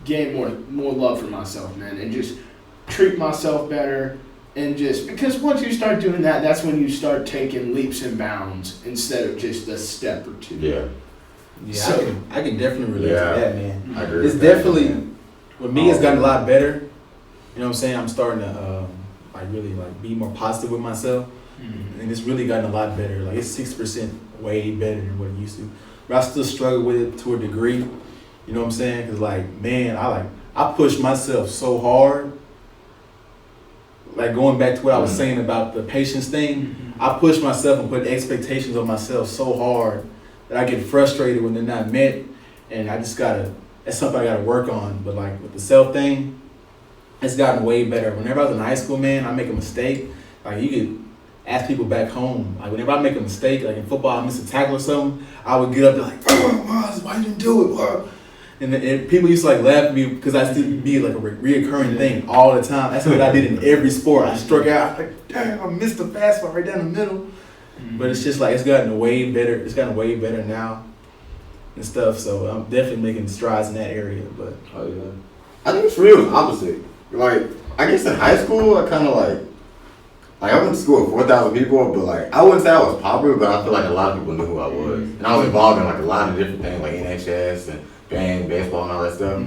gain more love for myself, man, and just treat myself better. And just because once you start doing that, that's when you start taking leaps and bounds instead of just a step or two. Yeah. Yeah, so, I can definitely relate to that, man. I agree. It's definitely, with me, it's gotten a lot better. You know what I'm saying? I'm starting to really be more positive with myself. Mm-hmm. And it's really gotten a lot better. Like, it's 6% way better than what it used to. But I still struggle with it to a degree. You know what I'm saying? Because, man, I push myself so hard. Like, going back to what I was saying about the patience thing, I push myself and put expectations on myself so hard that I get frustrated when they're not met, and that's something I gotta work on. But with the self thing, it's gotten way better. Whenever I was in high school, man, I make a mistake, you could ask people back home. Whenever I make a mistake, in football, I miss a tackle or something, I would get up and oh, why you didn't do it? And people used to laugh at me because I used to be a reoccurring thing all the time. That's what I did in every sport. I struck out. I was damn, I missed the fastball right down the middle. Mm-hmm. But it's just it's gotten way better. It's gotten way better now and stuff. So I'm definitely making strides in that area. But I I think for me it was opposite. Like, I guess in high school, I kind of like I went to school with 4,000 people, but like, I wouldn't say I was popular, but I feel like a lot of people knew who I was. And I was involved in like a lot of different things, like NHS and band, baseball and all that stuff.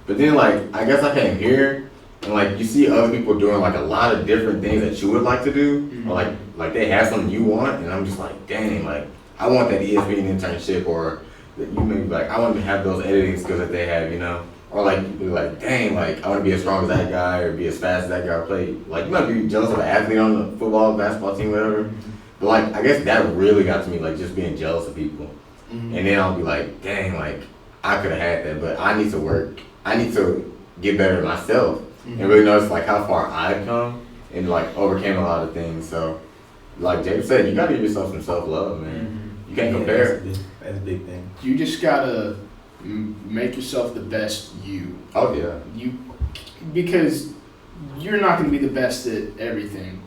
But then like, I guess I came here and like, you see other people doing like a lot of different things that you would like to do, or like they have something you want, and I'm just like, dang, like, I want that ESPN internship, or that you maybe like, I want to have those editing skills that they have, you know? Or like, you be like, dang, like, I want to be as strong as that guy, or be as fast as that guy, or play. Like, you might be jealous of an athlete on the football, basketball team, whatever. But like, I guess that really got to me, like, just being jealous of people. And then I'll be like, dang, like, I could have had that, but I need to work. I need to get better at myself. And really notice, like, how far I've come, and, like, overcame a lot of things. So, like Jacob said, you got to give yourself some self-love, man. You can't compare. That's a big thing. You just got to make yourself the best you. Oh, yeah. Because you're not going to be the best at everything.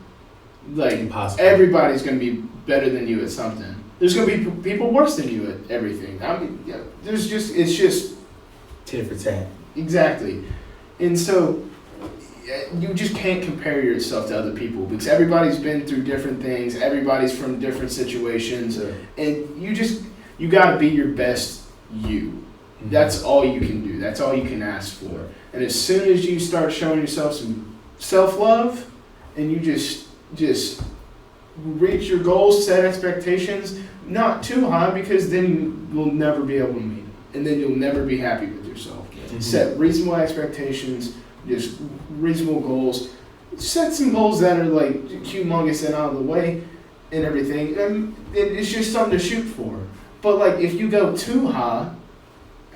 Like, Impossible. everybody's going to be better than you at something. There's going to be people worse than you at everything. I mean, yeah, it's just tit for tat. Exactly. And so you just can't compare yourself to other people, because everybody's been through different things, everybody's from different situations, and you got to be your best you. That's all you can do. That's all you can ask for. And as soon as you start showing yourself some self-love, and you just reach your goals, set expectations, not too high, because then you'll never be able to meet them. And then you'll never be happy with yourself. Set reasonable expectations, just reasonable goals. Set some goals that are like humongous and out of the way and everything. And it's just something to shoot for. But like, if you go too high,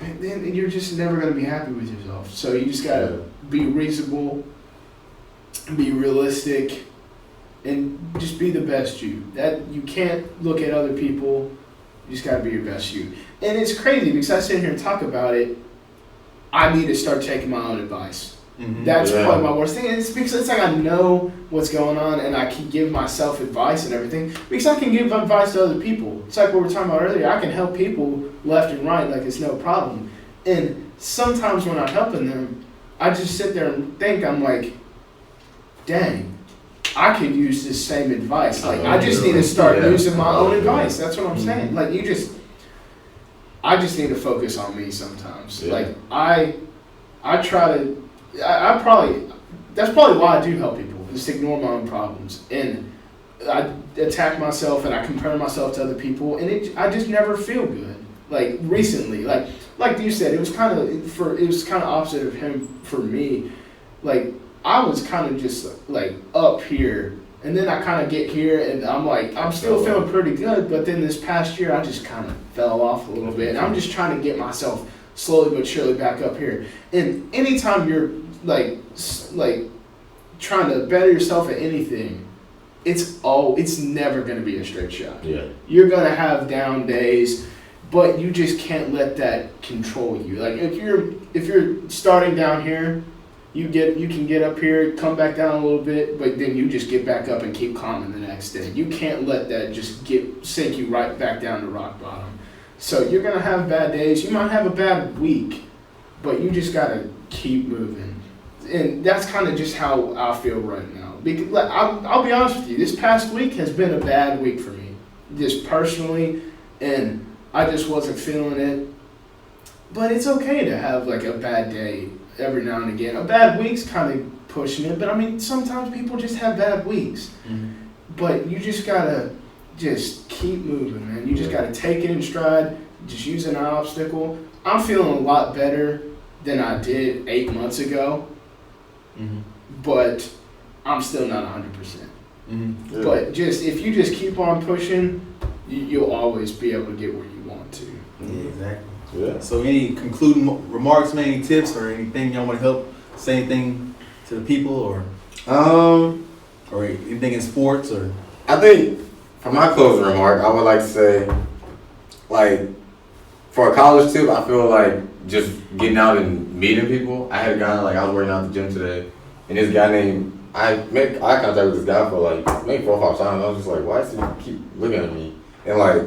then you're just never going to be happy with yourself. So you just got to be reasonable, be realistic, and just be the best you. That you can't look at other people. You just got to be your best you. And it's crazy, because I sit here and talk about it. I need to start taking my own advice. That's probably my worst thing. And it's because it's like I know what's going on, and I can give myself advice and everything, because I can give advice to other people. It's like what we were talking about earlier. I can help people left and right like it's no problem. And sometimes when I'm helping them, I just sit there and think, I'm like, dang, I could use this same advice. Like, I just need to start using my own advice. That's what I'm saying. Like, I just need to focus on me sometimes. Like, I try to, that's probably why I do help people, just ignore my own problems. And I attack myself, and I compare myself to other people, and I just never feel good. Like, recently, like you said, it was kind of opposite of him for me. Like, I was kind of just like up here, and then I kind of get here, and I'm like, I'm still feeling pretty good, but then this past year I just kind of fell off a little bit, and I'm just trying to get myself slowly but surely back up here. And anytime you're like trying to better yourself at anything, it's never going to be a straight shot. You're going to have down days, but you just can't let that control you. Like, if you're starting down here, you can get up here, come back down a little bit, but then you just get back up and keep climbing the next day. You can't let that just sink you right back down to rock bottom. So you're gonna have bad days. You might have a bad week, but you just gotta keep moving. And that's kind of just how I feel right now. Because I'll be honest with you, this past week has been a bad week for me, just personally, and I just wasn't feeling it. But it's okay to have like a bad day every now and again. A bad week's kind of pushing it, but I mean, sometimes people just have bad weeks. But you just gotta just keep moving, man. You just gotta take it in stride, just use an obstacle. I'm feeling a lot better than I did 8 months ago, but I'm still not 100%. But if you just keep on pushing, you'll always be able to get where you want to. Exactly. So any concluding remarks, man, any tips or anything y'all want to help say anything to the people, or anything in sports? Or I think for my closing remark, I would like to say, like, for a college tip, I feel like just getting out and meeting people. I had a guy, like, I was working out at the gym today, and this guy I made eye contact with this guy for like maybe 4 or 5 times. I was just like, why does he keep looking at me? And like,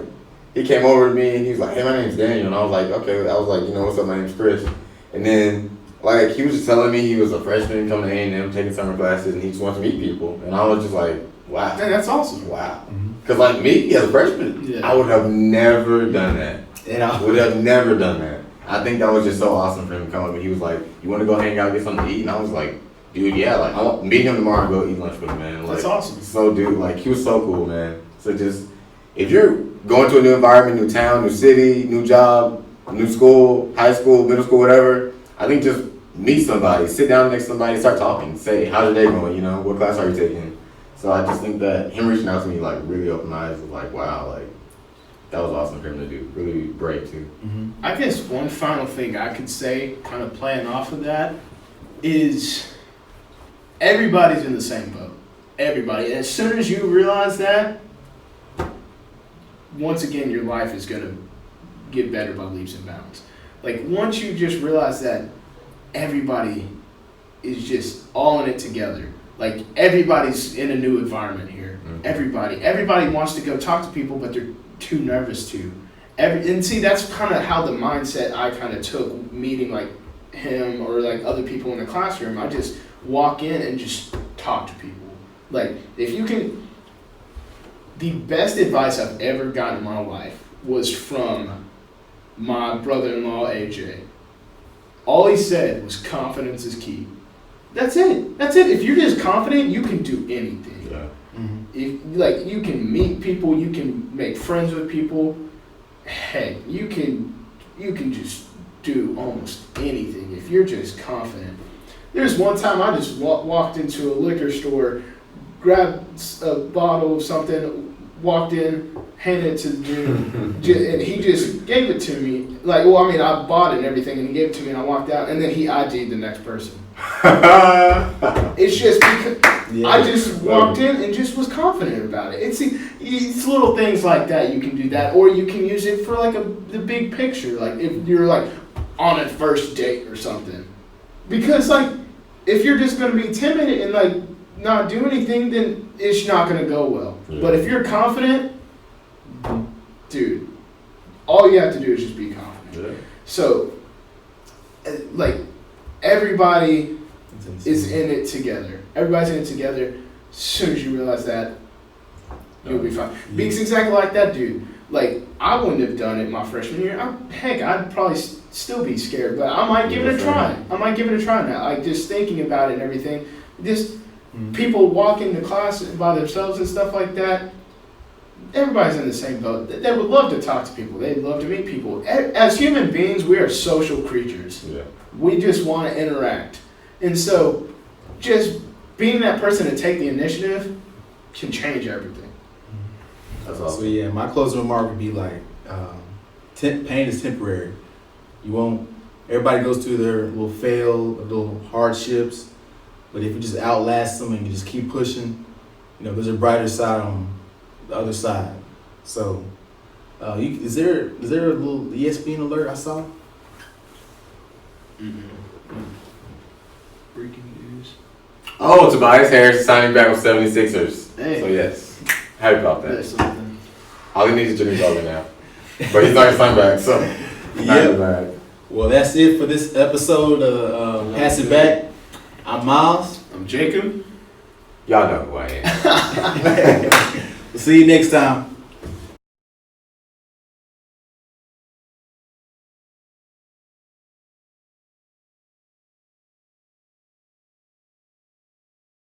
he came over to me and he was like, hey, my name's Daniel. And I was like, okay. I was like, you know, what's up? My name's Chris. And then Like, he was just telling me he was a freshman coming to A&M, taking summer classes, and he just wants to meet people. And I was just like, wow. Man, that's awesome. Wow. Because, like, me, as a freshman, I would have never done that. Would have never done that. I think that was just so awesome for him to come up. And he was like, you want to go hang out, get something to eat? And I was like, dude, yeah. Like, I want to meet him tomorrow and go eat lunch with him, man. Like, that's awesome. So, dude, like, he was so cool, man. So just, if you're going to a new environment, new town, new city, new job, new school, high school, middle school, whatever, I think just meet somebody, sit down next to somebody, start talking, say, how's your day going, you know, what class are you taking? So I just think that him reaching out to me, like, really opened my eyes, was like, wow, like, that was awesome for him to do, really brave too. I guess one final thing I could say, kind of playing off of that, is everybody's in the same boat. Everybody. And as soon as you realize that, once again, your life is going to get better by leaps and bounds. Like, once you just realize that everybody is just all in it together. Like, everybody's in a new environment here. Everybody wants to go talk to people, but they're too nervous to. And see, that's kind of how the mindset I kind of took meeting, like, him or, like, other people in the classroom. I just walk in and just talk to people. Like, if you can... The best advice I've ever gotten in my life was from my brother-in-law, AJ. All he said was confidence is key. That's it. That's it. If you're just confident, you can do anything. Yeah. If, like, you can meet people, you can make friends with people. Heck, you can just do almost anything if you're just confident. There's one time I just walked into a liquor store, grabbed a bottle of something, walked in, handed it to the dude, and he just gave it to me. Like, well, I mean, I bought it and everything, and he gave it to me, and I walked out, and then he IG'd the next person. It's just because I just walked in and just was confident about it. It's little things like that. You can do that, or you can use it for like the big picture. Like if you're like on a first date or something, because like if you're just gonna be timid and like not do anything, then it's not gonna go well. Yeah. But if you're confident, dude, all you have to do is just be confident. Yeah. So, like. Everybody is in it together. Everybody's in it together. As soon as you realize that, you'll be fine. Because exactly like that dude. Like, I wouldn't have done it my freshman year. I'd probably still be scared, but I might give it a try. I might give it a try now. Like, just thinking about it and everything. Just people walking to class by themselves and stuff like that. Everybody's in the same boat. They would love to talk to people. They'd love to meet people. As human beings, we are social creatures. Yeah. We just want to interact. And so just being that person to take the initiative can change everything. That's awesome. So yeah, my closing remark would be like, pain is temporary. You won't, everybody goes through their little little hardships, but if you just outlast them and you just keep pushing, you know, there's a brighter side on the other side. So is there a little ESPN alert I saw? Breaking news. Oh, Tobias Harris is signing back with 76ers. Hey. So yes, happy about that. That's something. All he needs is Jimmy Butler now, but he's not gonna sign back. So yeah. Well, that's it for this episode of Pass It Back. I'm Miles. I'm Jacob. Y'all know who I am. We'll see you next time.